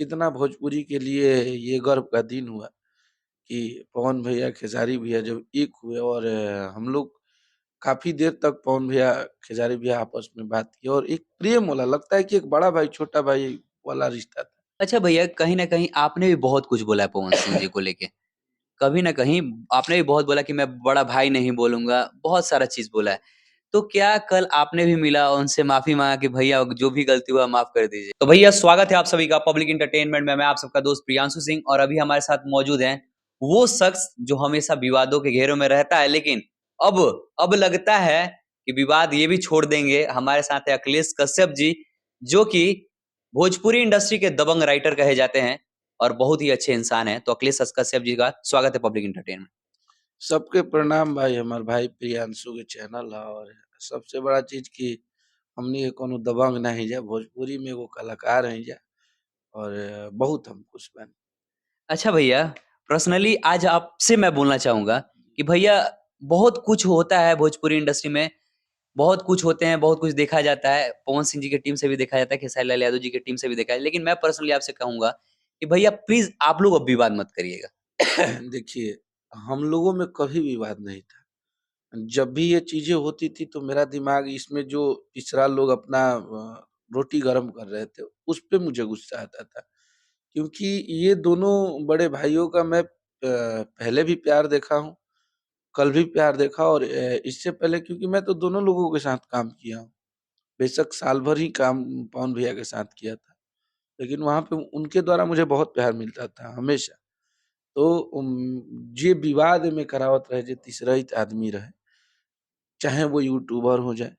कितना भोजपुरी के लिए ये गर्व का दिन हुआ कि पवन भैया, खेसारी भैया जब एक हुए और हम लोग काफ़ी देर तक पवन भैया, खेसारी भैया आपस में बात किए और एक प्रेम वाला लगता है कि एक बड़ा भाई, छोटा भाई वाला रिश्ता था। अच्छा भैया, कहीं न कहीं आपने भी बहुत कुछ बोला है पवन सिंह जी को लेके। कभी न कहीं आपने भी बहुत बोला कि मैं बड़ा भाई नहीं बोलूँगा, बहुत सारा चीज़ बोला है। तो क्या कल आपने भी मिला और उनसे माफ़ी माँगा कि भैया जो भी गलती हुआ माफ़ कर दीजिए? तो भैया स्वागत है आप सभी का पब्लिक एंटरटेनमेंट में, मैं आप सबका दोस्त प्रियांशु सिंह और अभी हमारे साथ मौजूद हैं, वो शख्स जो हमेशा विवादों के घेरों में रहता है लेकिन अब अब लगता है कि विवाद ये भी छोड़ देंगे। हमारे साथ है अखिलेश कश्यप जी, जो कि भोजपुरी इंडस्ट्री के दबंग राइटर कहे जाते हैं और बहुत ही अच्छे इंसान हैं। तो अखिलेश कश्यप जी का स्वागत है पब्लिक एंटरटेनमेंट। सबके प्रणाम भाई, हमार भाई प्रियांशु के चैनल ह और सबसे बड़ा चीज़ कि हमनी के कोनो दबंग ना हइजा, भोजपुरी में एगो कलाकार हइजा और बहुत हम खुश बानी। अच्छा भैया, पर्सनली आज आपसे मैं बोलना चाहूँगा कि भैया बहुत कुछ होता है भोजपुरी इंडस्ट्री में, बहुत कुछ होते हैं, बहुत कुछ देखा जाता है। पवन सिंह जी की टीम से भी देखा जाता है, खेसारी लाल यादव जी की टीम से भी देखा है। लेकिन मैं पर्सनली आपसे कहूँगा कि भैया प्लीज़ आप लोग अब विवाद मत करिएगा। देखिए, हम लोगों में कभी विवाद नहीं था। जब भी ये चीज़ें होती थी तो मेरा दिमाग इसमें जो तीसरा लोग अपना रोटी गरम कर रहे थे, उस पे मुझे गुस्सा आता था। क्योंकि ये दोनों बड़े भाइयों का मैं पहले भी प्यार देखा हूँ, कल भी प्यार देखा और इससे पहले क्योंकि मैं तो दोनों लोगों के साथ काम किया हूँ। बेशक साल भर ही काम पवन भैया के साथ किया था, लेकिन वहाँ पे उनके द्वारा मुझे बहुत प्यार मिलता था हमेशा। तो जे विवाद में करावत रहे जे तीसरा आदमी रहे, चाहे वो यूट्यूबर हो जाए,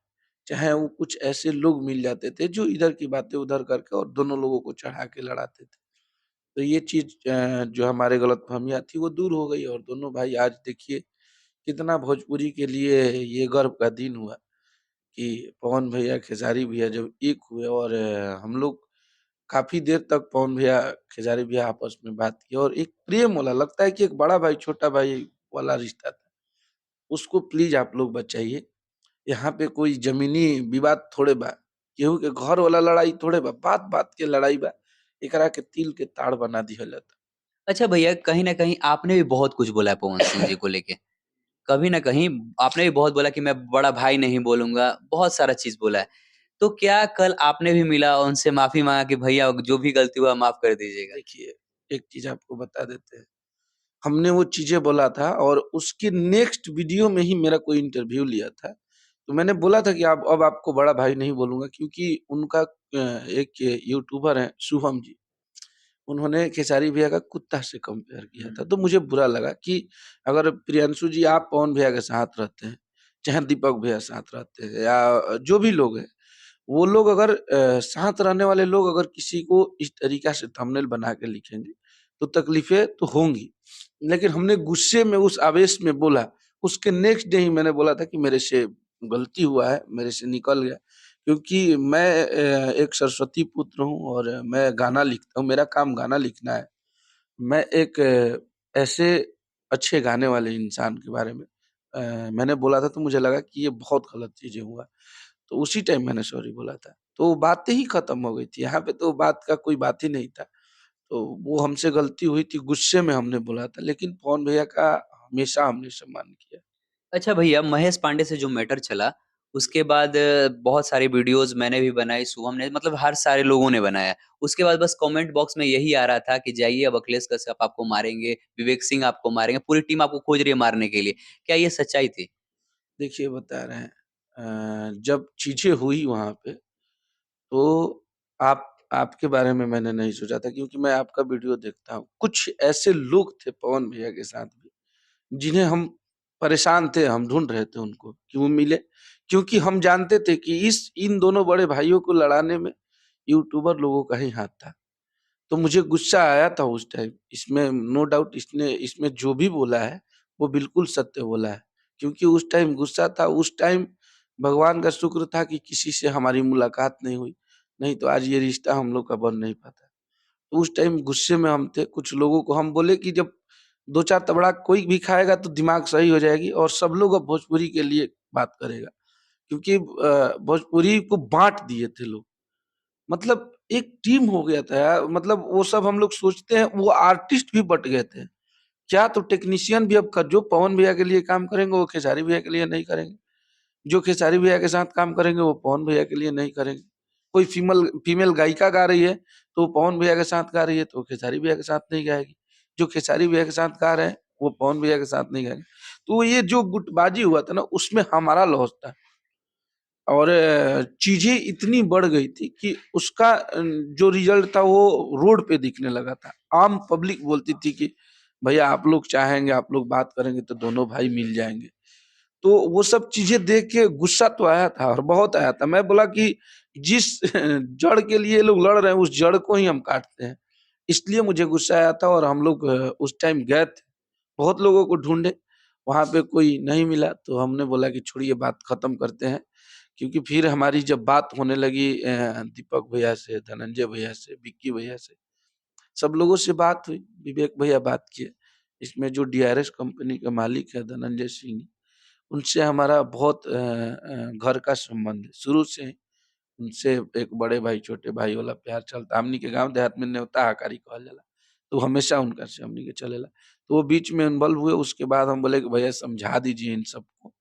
चाहे वो कुछ ऐसे लोग मिल जाते थे जो इधर की बातें उधर करके और दोनों लोगों को चढ़ा के लड़ाते थे। तो ये चीज़ जो हमारे गलतफ़हमियाँ थी वो दूर हो गई और दोनों भाई आज देखिए कितना भोजपुरी के लिए ये गर्व का दिन हुआ कि पवन भैया, खेसारी भैया जब एक हुए और हम लोग काफ़ी देर तक पवन भैया, खेसारी भैया आपस में बात किए और एक प्रेम वाला लगता है कि एक बड़ा भाई, छोटा भाई वाला रिश्ता था। उसको प्लीज़ आप लोग बचाइए। यहाँ पे कोई ज़मीनी विवाद थोड़े बा, केहू के घर वाला लड़ाई थोड़े बा, बात-बात के लड़ाई बा। एकरा के तिल के ताड़ बना दिहल जाता। अच्छा भैया, कहीं न कहीं आपने भी बहुत कुछ बोला है पवन सिंह जी को लेके। कभी न कहीं आपने भी बहुत बोला कि मैं बड़ा भाई नहीं बोलूँगा, बहुत सारा चीज़ बोला है। तो क्या कल आपने भी मिला और उनसे माफ़ी माँगा कि भैया जो भी गलती हुआ माफ़ कर दीजिएगा? देखिए, एक चीज़ आपको बता देते हैं, हमने वो चीज़ें बोला था और उसके नेक्स्ट वीडियो में ही मेरा कोई इंटरव्यू लिया था। तो मैंने बोला था कि अब आपको बड़ा भाई नहीं बोलूँगा क्योंकि उनका एक यूट्यूबर हैं शुभम जी, उन्होंने खेसारी भैया का कुत्ता से कंपेयर किया था। तो मुझे बुरा लगा कि अगर प्रियांशु जी आप पवन भैया के साथ रहते हैं, चाहे दीपक भैया साथ रहते हैं या जो भी लोग हैं, वो लोग अगर साथ रहने वाले लोग अगर किसी को इस तरीक़ा से थंबनेल बना के लिखेंगे, तो तकलीफ़ें तो होंगी। लेकिन हमने गुस्से में उस आवेश में बोला, उसके नेक्स्ट डे ही मैंने बोला था कि मेरे से गलती हुआ है, मेरे से निकल गया। क्योंकि मैं एक सरस्वती पुत्र हूँ और मैं गाना लिखता हूँ, मेरा काम गाना लिखना है। मैं एक ऐसे अच्छे गाने वाले इंसान के बारे में मैंने बोला था तो मुझे लगा कि ये बहुत गलत चीज़ें हुआ। तो उसी टाइम मैंने सॉरी बोला था। तो बातें ही खत्म हो गई थी, यहाँ पे तो बात का कोई बात ही नहीं था। तो वो हमसे गलती हुई थी, गुस्से में हमने बोला था, लेकिन पवन भैया का हमेशा हमने सम्मान किया। अच्छा भैया, महेश पांडे से जो मैटर चला, उसके बाद बहुत सारी वीडियोज़ मैंने भी बनाई, शुभम ने मतलब हर सारे लोगों ने बनाया। उसके बाद बस कमेंट बॉक्स में यही आ रहा था कि जाइए अब अखिलेश कश्यप आपको मारेंगे, विवेक सिंह आपको मारेंगे, पूरी टीम आपको खोज रही है मारने के लिए। क्या ये सच्चाई थी? देखिए बता रहे हैं जब चीज़ें हुई वहाँ पे, तो आपके बारे में मैंने नहीं सोचा था क्योंकि मैं आपका वीडियो देखता हूँ। कुछ ऐसे लोग थे पवन भैया के साथ भी, जिन्हें हम परेशान थे, हम ढूँढ रहे थे उनको कि वो मिले। क्योंकि हम जानते थे कि इस इन दोनों बड़े भाइयों को लड़ाने में यूट्यूबर लोगों का ही हाथ था। तो मुझे गुस्सा आया था उस टाइम, इसमें नो डाउट इसने इसमें जो भी बोला है, वो बिल्कुल सत्य बोला है। क्योंकि उस टाइम गुस्सा था, उस टाइम भगवान का शुक्र था कि किसी से हमारी मुलाकात नहीं हुई, नहीं तो आज ये रिश्ता हम लोग का बन नहीं पाता। तो उस टाइम गुस्से में हम थे, कुछ लोगों को हम बोले कि जब 2-4 तबड़ा कोई भी खाएगा तो दिमाग सही हो जाएगी और सब लोग अब भोजपुरी के लिए बात करेगा। क्योंकि भोजपुरी को बाँट दिए थे लोग। मतलब एक टीम हो गया था यार, मतलब वो सब हम लोग सोचते हैं, वो आर्टिस्ट भी बँट गए थे। क्या तो टेक्नीशियन भी अब जो पवन भैया के लिए काम करेंगे, वो खेसारी भैया के लिए नहीं करेंगे। जो खेसारी भैया के साथ काम करेंगे, वो पवन भैया के लिए नहीं करेंगे। कोई फीमेल फीमेल गायिका गा रही है, तो वो पवन भैया के साथ गा रही है, तो वो खेसारी भैया के साथ नहीं गाएगी। जो खेसारी भैया के साथ गा रहे हैं, वो पवन भैया के साथ नहीं गाएँगे। तो ये जो गुटबाजी हुआ था ना, उसमें हमारा लॉस था। और चीज़ें इतनी बढ़ गई थी कि उसका जो रिज़ल्ट था वो रोड पे दिखने लगा था। आम पब्लिक बोलती थी कि भैया आप लोग चाहेंगे, आप लोग बात करेंगे तो दोनों भाई मिल जाएँगे। तो वो सब चीज़ें देख के गुस्सा तो आया था और बहुत आया था। मैं बोला कि जिस जड़ के लिए ये लोग लड़ रहे हैं, उस जड़ को ही हम काटते हैं। इसलिए मुझे गुस्सा आया था और हम लोग उस टाइम गए थे। बहुत लोगों को ढूँढे, वहाँ पे कोई नहीं मिला, तो हमने बोला कि छोड़िए बात खत्म करते हैं। क्योंकि फिर हमारी जब बात होने लगी दीपक भैया से, धनंजय भैया से, विक्की भैया से, सब लोगों से बात हुई, विवेक भैया बात किए। इसमें जो डीआरएस कंपनी के मालिक है धनंजय सिंह, उनसे हमारा बहुत घर का संबंध है, शुरू से ही। उनसे एक बड़े भाई, छोटे भाई वाला प्यार चलता। हमनी के गाँव देहात में नेवता हकारी कहल जाला, तो हमेशा उनका से हमनी के चलेला। तो वो बीच में इन्वॉल्व हुए, उसके बाद हम बोले कि भैया समझा दीजिए इन सबको।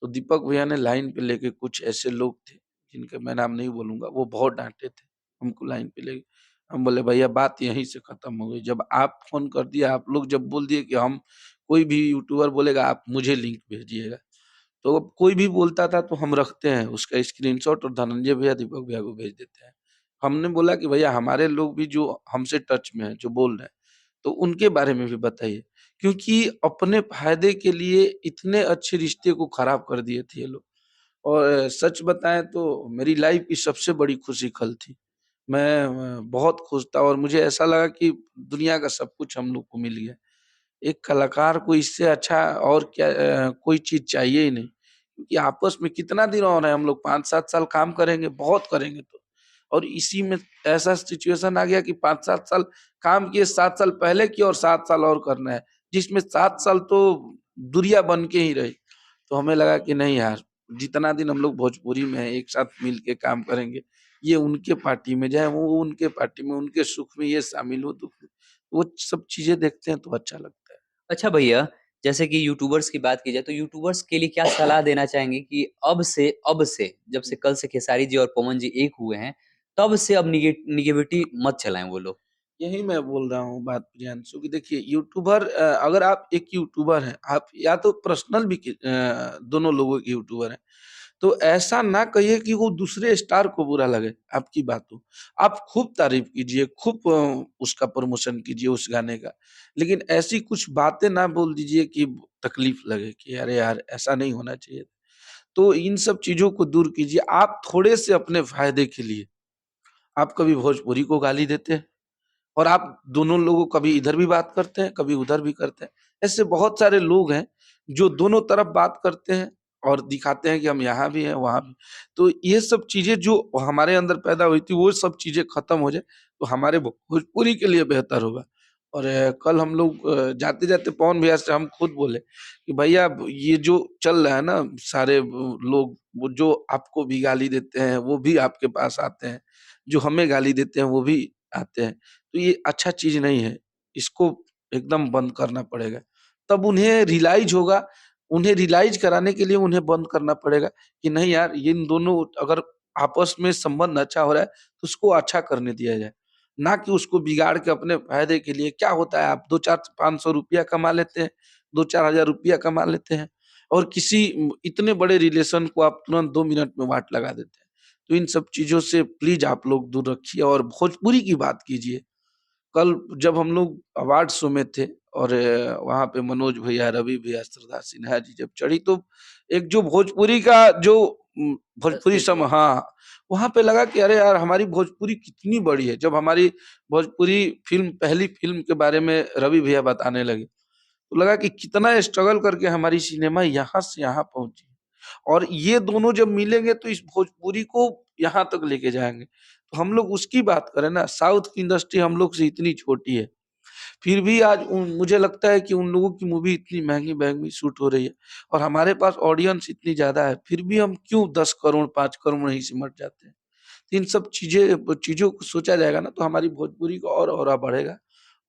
तो दीपक भैया ने लाइन पे लेके, कुछ ऐसे लोग थे, जिनका मैं नाम नहीं बोलूँगा, वो बहुत डाँटे थे हमको लाइन पे लेके। हम बोले भैया बात यहीं से खत्म हो गई। जब आप फ़ोन कर दिए, आप लोग जब बोल दिए कि हम, कोई भी यूट्यूबर बोलेगा आप मुझे लिंक भेजिएगा। तो अब कोई भी बोलता था तो हम रखते हैं उसका स्क्रीनशॉट और धनंजय भैया, दीपक भैया को भेज देते हैं। हमने बोला कि भैया हमारे लोग भी जो हमसे टच में हैं, जो बोल रहे हैं, तो उनके बारे में भी बताइए। क्योंकि अपने फ़ायदे के लिए इतने अच्छे रिश्ते को ख़राब कर दिए थे ये लोग। और सच बताएँ तो मेरी लाइफ़ की सबसे बड़ी खुशी कल थी। मैं बहुत खुश था और मुझे ऐसा लगा कि दुनिया का सब कुछ हम लोग को मिल गया। एक कलाकार को इससे अच्छा और क्या कोई चीज़ चाहिए ही नहीं। क्योंकि आपस में कितना दिन और है, हम लोग 5-7 साल काम करेंगे, बहुत करेंगे तो। और इसी में ऐसा सिचुएशन आ गया कि 5-7 साल काम किए, 7 साल पहले किए और 7 साल और करना है, जिसमें 7 साल तो दूरियाँ बन के ही रही। तो हमें लगा कि नहीं यार, जितना दिन हम लोग भोजपुरी में हैं, एक साथ मिल के काम करेंगे। ये उनके पार्टी में जाए, वो उनके पार्टी में, उनके सुख में ये शामिल हो, दुःख में। वो सब चीज़ें देखते हैं तो अच्छा लगता है। अच्छा भैया, जैसे कि यूट्यूबर्स की बात की जाए तो यूट्यूबर्स के लिए क्या सलाह देना चाहेंगे कि अब से जब से कल से खेसारी जी और पवन जी एक हुए हैं, तब से अब निगेटिविटी मत चलाएँ वो लोग। यही मैं बोल रहा हूँ बात प्रियांशु कि देखिए यूट्यूबर, अगर आप एक यूट्यूबर हैं, आप या तो पर्सनल भी दोनों लोगों के यूट्यूबर हैं, तो ऐसा ना कहिए कि वो दूसरे स्टार को बुरा लगे आपकी बातों। आप खूब तारीफ़ कीजिए, खूब उसका प्रमोशन कीजिए उस गाने का। लेकिन ऐसी कुछ बातें ना बोल दीजिए कि तकलीफ़ लगे कि अरे यार! ऐसा नहीं होना चाहिए। तो इन सब चीज़ों को दूर कीजिए। आप थोड़े से अपने फ़ायदे के लिए, आप कभी भोजपुरी को गाली देते हैं। और आप दोनों लोगों कभी इधर भी बात करते हैं, कभी उधर भी करते हैं। ऐसे बहुत सारे लोग हैं, जो दोनों तरफ बात करते हैं और दिखाते हैं कि हम यहाँ भी हैं, वहाँ भी। तो ये सब चीज़ें जो हमारे अंदर पैदा हुई थी, वो सब चीज़ें खत्म हो जाए, तो हमारे भोजपुरी के लिए बेहतर होगा। और कल हम लोग जाते-जाते पवन भैया से हम खुद बोले कि भैया ये जो चल रहा है ना, सारे लोग वो जो आपको भी गाली देते हैं, वो भी आपके पास आते हैं। जो हमें गाली देते हैं, वो भी आते हैं। तो ये अच्छा चीज़ नहीं है, इसको एकदम बंद करना पड़ेगा। तब उन्हें रियलाइज़ होगा, उन्हें रियलाइज़ कराने के लिए उन्हें बंद करना पड़ेगा कि नहीं यार, ये इन दोनों अगर आपस में संबंध अच्छा हो रहा है, तो उसको अच्छा करने दिया जाए। ना कि उसको बिगाड़ के अपने फ़ायदे के लिए, क्या होता है, आप 2-4 ₹500 कमा लेते हैं, 2-4 हज़ार रुपया कमा लेते हैं और किसी इतने बड़े रिलेशन को आप तुरंत 2 मिनट में वाट लगा देते हैं। तो इन सब चीज़ों से प्लीज़ आप लोग दूर रखिए और भोजपुरी की बात कीजिए। कल जब हम लोग अवार्ड शो में थे और वहाँ पे मनोज भैया, रवि भैया, श्रद्धा सिन्हा जी जब चढ़ी, तो एक जो भोजपुरी का जो भोजपुरी अस्तित्व। हाँ, वहाँ पे लगा कि अरे यार हमारी भोजपुरी कितनी बड़ी है। जब हमारी भोजपुरी फ़िल्म, पहली फ़िल्म के बारे में रवि भैया बताने लगे, तो लगा कि कितना स्ट्रगल करके हमारी सिनेमा यहाँ से यहाँ पहुँची। और ये दोनों जब मिलेंगे तो इस भोजपुरी को यहाँ तक लेके जाएँगे। तो हम लोग उसकी बात करें ना, साउथ की इंडस्ट्री हम लोग से इतनी छोटी है। फिर भी आज मुझे लगता है कि उन लोगों की मूवी इतनी महँगी-महँगी शूट हो रही है और हमारे पास ऑडियंस इतनी ज़्यादा है, फिर भी हम क्यों 10 करोड़, 5 करोड़ में ही सिमट जाते हैं। तो इन सब चीज़ों को सोचा जाएगा ना तो हमारी भोजपुरी का और औरा बढ़ेगा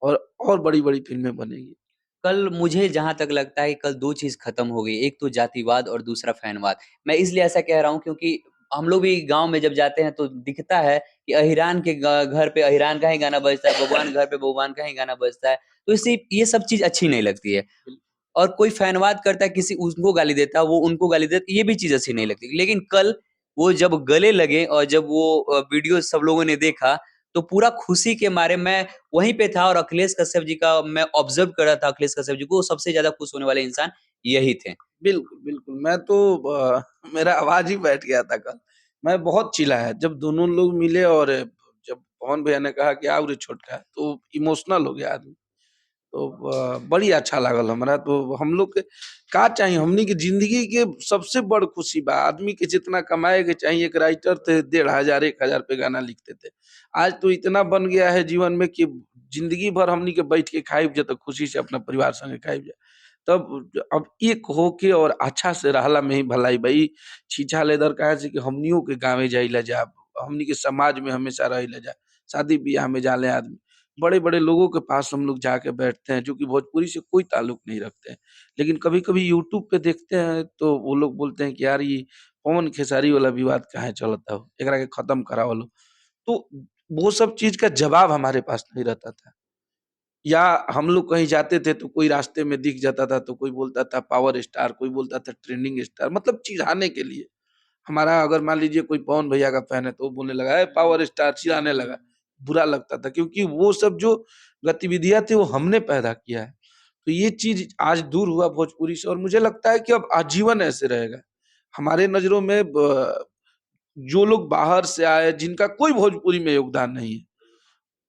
और बड़ी-बड़ी फ़िल्में बनेगी। कल मुझे जहाँ तक लगता है कि कल 2 चीज़ खत्म हो गई, एक तो जातिवाद और दूसरा फ़ैनवाद। मैं इसलिए ऐसा कह रहा हूँ क्योंकि हम लोग भी गाँव में जब जाते हैं तो दिखता है कि अहिरान के घर पे अहिरान का ही गाना बजता है, बबुआन घर पे बबुआन का ही गाना बजता है। तो इससे ये सब चीज़ अच्छी नहीं लगती है। बिल और कोई फ़ैनवाद करता है, किसी उनको गाली देता है, वो उनको गाली देता है, ये भी चीज़ अच्छी नहीं लगती। लेकिन कल वो जब गले लगे और जब वो वीडियो सब लोगों ने देखा, तो पूरा खुशी के मारे मैं वहीं पे था और अखिलेश कश्यप जी का मैं ऑब्ज़र्व कर रहा था अखिलेश कश्यप जी को, वो सबसे ज़्यादा खुश होने वाले इंसान यही थे। बिल्कुल, बिल्कुल। मैं तो मेरा आवाज़ ही बैठ गया था कल। मैं बहुत चिल्लाया जब दोनों लोग मिले और जब पवन भैया ने कहा कि आओ रे छोटका, तो इमोशनल हो गया आदमी। तो बड़ी अच्छा लागल हमरा तो हम लोग के का चाही हमनी के ज़िंदगी के सबसे बड़ खुशी बा। आदमी के जितना कमाए के चाही एक राइटर थे 1500 1000 पे गाना लिखते थे। आज तो इतना बन गया है जीवन में कि ज़िंदगी भर हमनी के बैठ के खाइब जा त खुशी से अपना परिवार संगे खाइब जा। तब अब एक होके और अच्छा से रहला में ही भलाई भई छीछा लेदर काहे से कि हमनियों के गाँवे जाइला जा, हमनी के समाज में हमेशा रहिला जा, शादी-ब्याह में जाले आदमी। बड़े-बड़े लोगों के पास हम लोग जाके बैठते हैं, जो कि भोजपुरी से कोई ताल्लुक नहीं रखते हैं। लेकिन कभी-कभी यूट्यूब पे देखते हैं, तो वो लोग बोलते हैं कि यार ये पवन खेसारी वाला विवाद काहे चलता हो? एकरा के खत्म करावो लो। तो वो सब चीज़ का जवाब हमारे पास नहीं रहता था। या हम लोग कहीं जाते थे, तो कोई रास्ते में दिख जाता था, तो कोई बोलता था पावर स्टार, कोई बोलता था ट्रेंडिंग स्टार, मतलब चिढ़ाने के लिए। हमारा अगर मान लीजिए कोई पवन भैया का फैन है तो वो बोलने लगा, "ए पावर स्टार" चिढ़ाने लगा। बुरा लगता था क्योंकि वो सब जो गतिविधियाँ थी वो हमने पैदा किया है। तो ये चीज़ आज दूर हुआ भोजपुरी से और मुझे लगता है कि अब आजीवन ऐसे रहेगा। हमारे नज़रों में जो लोग बाहर से आए जिनका कोई भोजपुरी में योगदान नहीं है,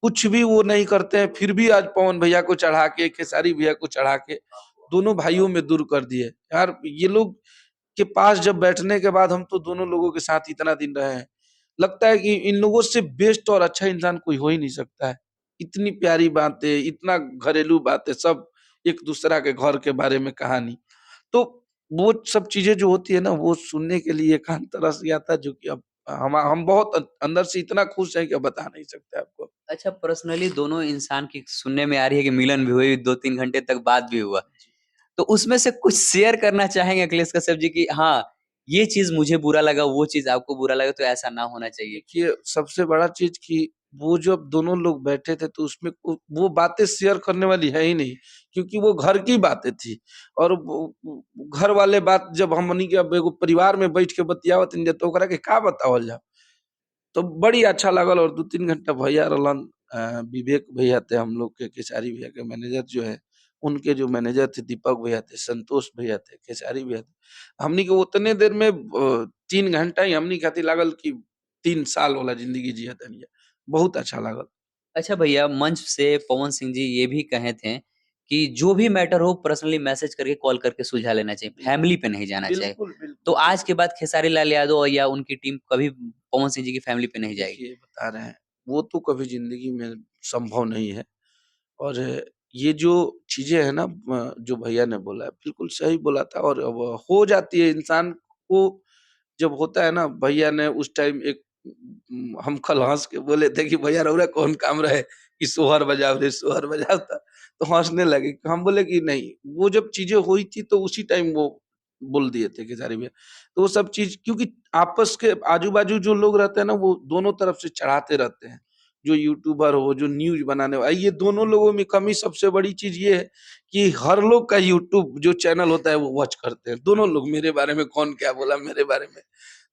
कुछ भी वो नहीं करते हैं, फिर भी आज पवन भैया को चढ़ा के, खेसारी भैया को चढ़ा के दोनों भाइयों में दूर कर दिए। यार ये लोग के पास जब बैठने के बाद हम तो दोनों लोगों के साथ इतना दिन रहे हैं। लगता है कि इन लोगों से बेस्ट और अच्छा इंसान कोई हो ही नहीं सकता है। इतनी प्यारी बातें, इतना घरेलू बातें, सब एक-दूसरा के घर के बारे में कहानी। तो वो सब चीज़ें जो होती है ना, वो सुनने के लिए एकांत तरस गया था जो कि अब हम बहुत अंदर से इतना खुश हैं कि अब बता नहीं सकते आपको। अच्छा पर्सनली दोनों इंसान की सुनने में आ रही है कि मिलन भी हुई, 2-3 घंटे तक बात भी हुआ। जी। तो उसमें से कुछ शेयर करना चाहेंगे अखिलेश कश्यप जी कि हाँ, ये चीज़ मुझे बुरा लगा, वो चीज़ आपको बुरा लगा तो ऐसा ना होना चाहिए? देखिए, सबसे बड़ा चीज़ कि वो जब दोनों लोग बैठे थे तो उसमें वो बातें शेयर करने वाली है ही नहीं, क्योंकि वो घर की बातें थी और वो घर वाले बात जब हमनी के अब एगो परिवार में बैठ के बतियावत हइन जा तो ओकरा के का बतावल जाओ? तो बड़ी अच्छा लागल और 2-3 घंटा भैया रहलन विवेक भैया थे हम लोग के खेसारी भैया के मैनेजर जो है, उनके जो मैनेजर थे दीपक भैया थे, संतोष भैया थे, खेसारी भैया थे। हमनी के उतने देर में 3 घंटा ही हमनी खातिर लागल कि 3 साल वाला ज़िंदगी जिया तानी जा। बहुत अच्छा लागल। अच्छा भैया मंच से पवन सिंह जी ये भी कहे थे कि जो भी मैटर हो पर्सनली मैसेज करके कॉल करके सुलझा लेना चाहिए, फैमिली पे नहीं जाना चाहिए। बिल्कुल, तो बिल्कुल, आज के बिल्कुल। बाद खेसारी लाल यादव या उनकी टीम कभी पवन सिंह जी की फैमिली पे नहीं जाएगी। देखिए, बता रहे हैं, वो तो कभी ज़िंदगी में संभव नहीं है और ये जो चीज़ें हैं ना जो भैया ने बोला है, बिल्कुल सही बोला था और अब हो जाती है इंसान को जब होता है ना भैया ने उस टाइम एक हम कल हँस के बोले थे कि भैया रउरा कौन काम रहे कि सोहर बजाओ रे सोहर बजाओ तो हँसने लगे। हम बोले कि नहीं, वो जब चीज़ें हुई थी तो उसी टाइम वो बोल दिए थे खेसारी भैया। तो वो सब चीज़ क्योंकि आपस के आजू-बाजू जो लोग रहते हैं ना वो दोनों तरफ से चढ़ाते रहते हैं। जो यूट्यूबर हो, जो न्यूज़ बनाने ये दोनों लोगों में कमी सबसे बड़ी चीज़ ये है कि हर लोग का यूट्यूब जो चैनल होता है वो वॉच करते हैं। दोनों लोग मेरे बारे में कौन क्या बोला मेरे बारे में।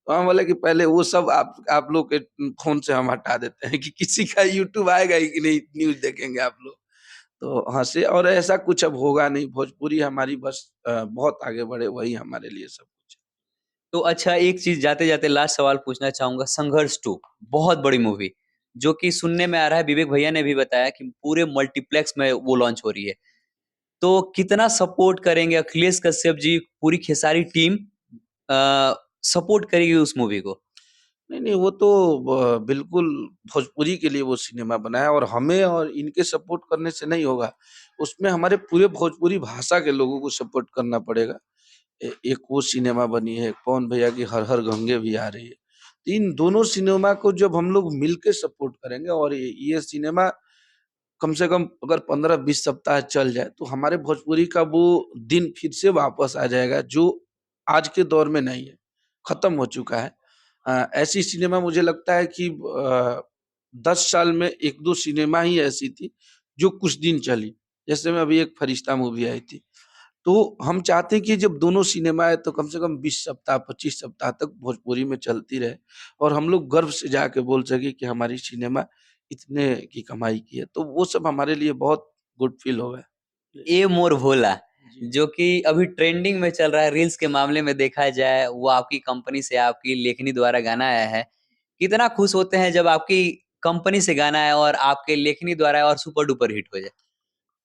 तो हम बोले कि पहले वो सब आप लोग के फ़ोन से हम हटा देते हैं कि किसी का यूट्यूब आएगा ही कि नहीं न्यूज़ देखेंगे आप लोग। तो हँसे और ऐसा कुछ अब होगा नहीं, भोजपुरी हमारी बस बहुत आगे बढ़े वही हमारे लिए सब कुछ है। तो अच्छा एक चीज़ जाते-जाते लास्ट सवाल पूछना चाहूँगा संघर्ष 2 बहुत बड़ी मूवी, जो कि सुनने में आ रहा है विवेक भैया ने भी बताया कि पूरे मल्टीप्लेक्स में वो लॉन्च हो रही है। तो कितना सपोर्ट करेंगे अखिलेश कश्यप जी, पूरी खेसारी टीम अ, सपोर्ट करेगी उस मूवी को? नहीं, नहीं वो तो बिल्कुल भोजपुरी के लिए वो सिनेमा बना है और हमें और इनके सपोर्ट करने से नहीं होगा। उसमें हमारे पूरे भोजपुरी भाषा के लोगों को सपोर्ट करना पड़ेगा। एक वो सिनेमा बनी है, पवन भैया की हर हर गंगे भी आ रही है। इन दोनों सिनेमा को जब हम लोग मिल के सपोर्ट करेंगे और ये सिनेमा कम से कम अगर 15-20 सप्ताह चल जाए, तो हमारे भोजपुरी का वो दिन फिर से वापस आ जाएगा, जो आज के दौर में नहीं है, खत्म हो चुका है। ऐसी सिनेमा मुझे लगता है कि 10 साल में 1-2 सिनेमा ही ऐसी थी, जो कुछ दिन चली। जैसे में अभी एक फरिश्ता मूवी आई थी। तो हम चाहते हैं कि जब दोनों सिनेमा आए तो कम से कम 20 सप्ताह, 25 सप्ताह तक भोजपुरी में चलती रहे और हम लोग गर्व से जाके बोल सकें कि हमारी सिनेमा इतने की कमाई की है। तो वो सब हमारे लिए बहुत गुड फील होगा। जी। ए मोर भोला, जी। जो कि अभी ट्रेंडिंग में चल रहा है, रील्स के मामले में देखा जाए, वो आपकी कंपनी से आपकी लेखनी द्वारा गाना आया है। कितना खुश होते हैं जब आपकी कंपनी से गाना आए और आपके लेखनी द्वारा और सुपर डुपर हिट हो जाए?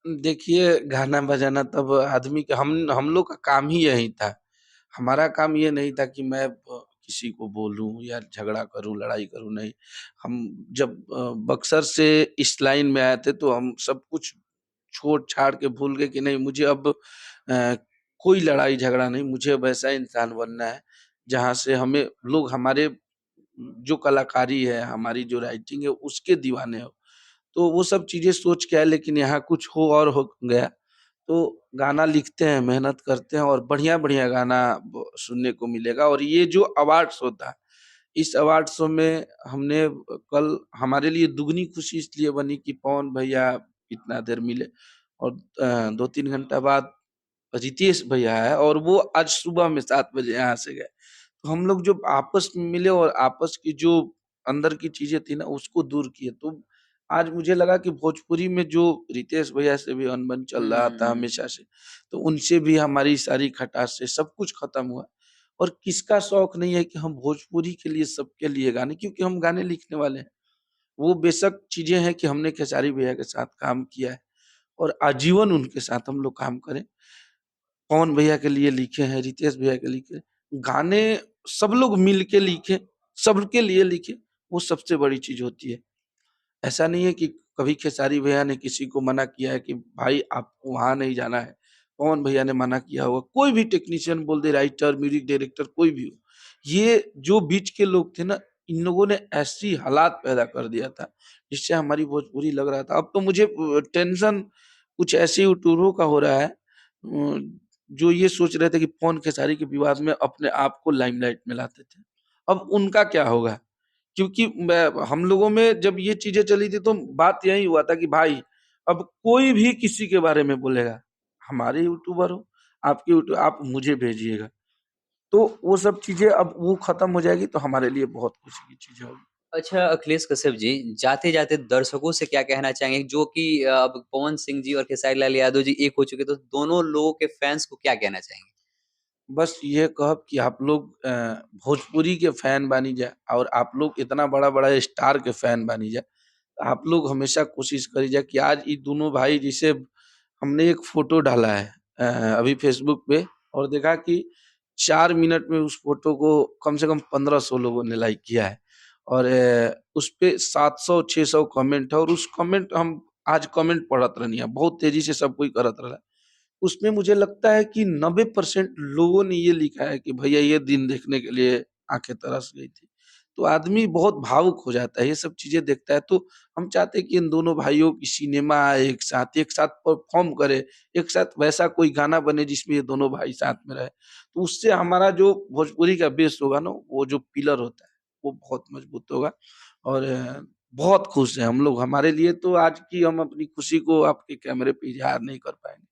देखिए, गाना बजाना तब आदमी का हम लोग का काम ही यही था। हमारा काम ये नहीं था कि मैं किसी को बोलूँ या झगड़ा करूँ, लड़ाई करूँ, नहीं। हम जब बक्सर से इस लाइन में आए थे तो हम सब कुछ छोड़-छाड़ के भूल गए कि नहीं मुझे अब कोई लड़ाई झगड़ा नहीं, मुझे अब ऐसा इंसान बनना है, जहाँ से हमें लोग हमारे जो कलाकारी है, हमारी जो राइटिंग है उसके दीवाने हों। तो वो सब चीज़ें सोच के आए लेकिन यहाँ कुछ हो और हो गया। तो गाना लिखते हैं, मेहनत करते हैं और बढ़िया-बढ़िया गाना ब सुनने को मिलेगा और ये जो अवार्ड शो था, इस अवार्ड शो में हमने कल हमारे लिए दुगनी खुशी इसलिए बनी कि पवन भैया इतना देर मिले और 2-3 घंटा बाद रितेश भैया आए और वो आज सुबह में 7 बजे यहाँ से गए। तो हम लोग जब आपस में मिले और आपस की जो अंदर की चीज़ें थी ना उसको दूर किए। तो आज मुझे लगा कि भोजपुरी में जो रितेश भैया से भी अनबन हुँ, चल रहा हुँ, था हुँ। हमेशा से, तो उनसे भी हमारी सारी खटास से सब कुछ खत्म हुआ। और किसका शौक नहीं है कि हम भोजपुरी के लिए सबके लिए गाने क्योंकि हम गाने लिखने वाले हैं। वो बेशक चीज़ें हैं कि हमने खेसारी भैया के साथ काम किया है और आजीवन उनके साथ हम लोग काम करें। पवन भैया के लिए लिखे हैं, रितेश भैया के लिखे। गाने सब लोग मिल के लिखें, सबके लिए लिखें, वो सबसे बड़ी चीज़ होती है। ऐसा नहीं है कि कभी खेसारी भैया ने किसी को मना किया है कि भाई आपको वहाँ नहीं जाना है। पवन भैया ने मना किया होगा, कोई भी टेक्नीशियन बोल दे, राइटर, म्यूजिक डायरेक्टर कोई भी हो। ये जो बीच के लोग थे ना, इन लोगों ने ऐसी हालात पैदा कर दिया था, जिससे हमारी भोजपुरी लग रहा था। अब तो मुझे टेंशन कुछ ऐसे यूट्यूबरों का हो रहा है जो ये सोच रहे थे कि पवन खेसारी के विवाद में अपने आप को लाइमलाइट में लाते थे। अब उनका क्या होगा? क्योंकि मैं हम लोगों में जब ये चीज़ें चली थी तो बात यही हुआ था कि भाई अब कोई भी किसी के बारे में बोलेगा, हमारे यूट्यूबर हो, आपके यूट्यू आप मुझे भेजिएगा। तो वो सब चीज़ें अब वो खत्म हो जाएगी तो हमारे लिए बहुत खुशी की चीज़ होगी। अच्छा अखिलेश कश्यप जी, जाते-जाते दर्शकों से क्या कहना चाहेंगे जो कि अब पवन सिंह जी और खेसारी लाल यादव जी एक हो चुके, तो दोनों लोगों के फैन्स को क्या कहना चाहेंगे? बस ये कहब कि आप लोग भोजपुरी के फैन बानी जा और आप लोग इतना बड़ा-बड़ा स्टार के फैन बानी जा। आप लोग हमेशा कोशिश करी जा कि आज ये दोनों भाई जिसे हमने एक फ़ोटो डाला है अभी फ़ेसबुक पे और देखा कि 4 मिनट में उस फ़ोटो को कम से कम 1500 लोगों ने लाइक किया है और उसपे 700-600 कमेंट है और उस कमेंट हम आज कमेंट पढ़त रहनी है, बहुत तेज़ी से सब कोई करत रहला। उसमें मुझे लगता है कि 90% लोगों ने ये लिखा है कि भैया ये दिन देखने के लिए आँखें तरस गई थी। तो आदमी बहुत भावुक हो जाता है, ये सब चीज़ें देखता है तो हम चाहते हैं कि इन दोनों भाइयों की सिनेमा आए एक साथ परफ़ॉर्म करें, एक साथ वैसा कोई गाना बने जिसमें ये दोनों भाई साथ में रहें। तो उससे हमारा जो भोजपुरी का बेस होगा ना, वो जो पिलर होता है, वो बहुत मजबूत होगा और बहुत खुश हैं हम लोग। हमारे लिए तो आज की हम अपनी खुशी को आपके कैमरे पे इज़हार नहीं कर पाएँगे।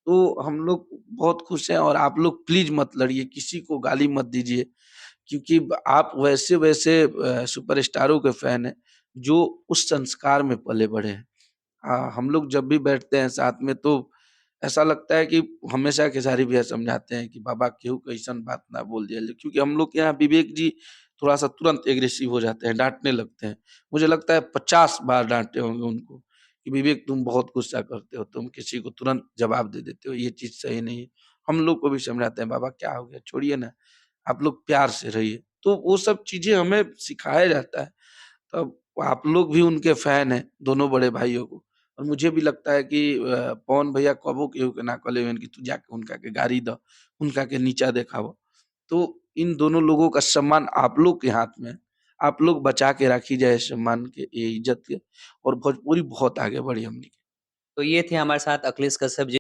तो हम लोग बहुत खुश हैं और आप लोग प्लीज़ मत लड़िए, किसी को गाली मत दीजिए क्योंकि ब आप वैसे-वैसे सुपरस्टारों के फैन हैं, जो उस संस्कार में पले-बड़े हैं। हम लोग जब भी बैठते हैं साथ में तो ऐसा लगता है कि हमेशा खेसारी भैया समझाते हैं कि बाबा केहू के अइसन बात ना बोल दिया जाए क्योंकि हम लोग के यहाँ विवेक जी थोड़ा-सा तुरंत एग्रेसिव हो जाते हैं, डाँटने लगते हैं। मुझे लगता है 50 बार डाँटे होंगे उनको कि विवेक तुम बहुत गुस्सा करते हो, तुम किसी को तुरंत जवाब दे देते हो, ये चीज़ सही नहीं है। हम लोग को भी समझाते हैं, बाबा क्या हो गया? छोड़िए ना, आप लोग प्यार से रहिए। तो वो सब चीज़ें हमें सिखाया जाता है। तब आप लोग भी उनके फैन हैं, दोनों बड़े भाइयों को और मुझे भी लगता है कि पवन भैया कबो केहू के ना कलेवेन कि तू जाके उनका के गारी द, उनका के नीचा देखाव। तो इन दोनों लोगों का सम्मान आप लोग के हाथ में है। आप लोग बचा के रखी जाए सम्मान के, ये इज्जत के, और भोजपुरी बहुत आगे बढ़ी हमनी के। तो ये थे हमारे साथ अखिलेश कश्यप जी।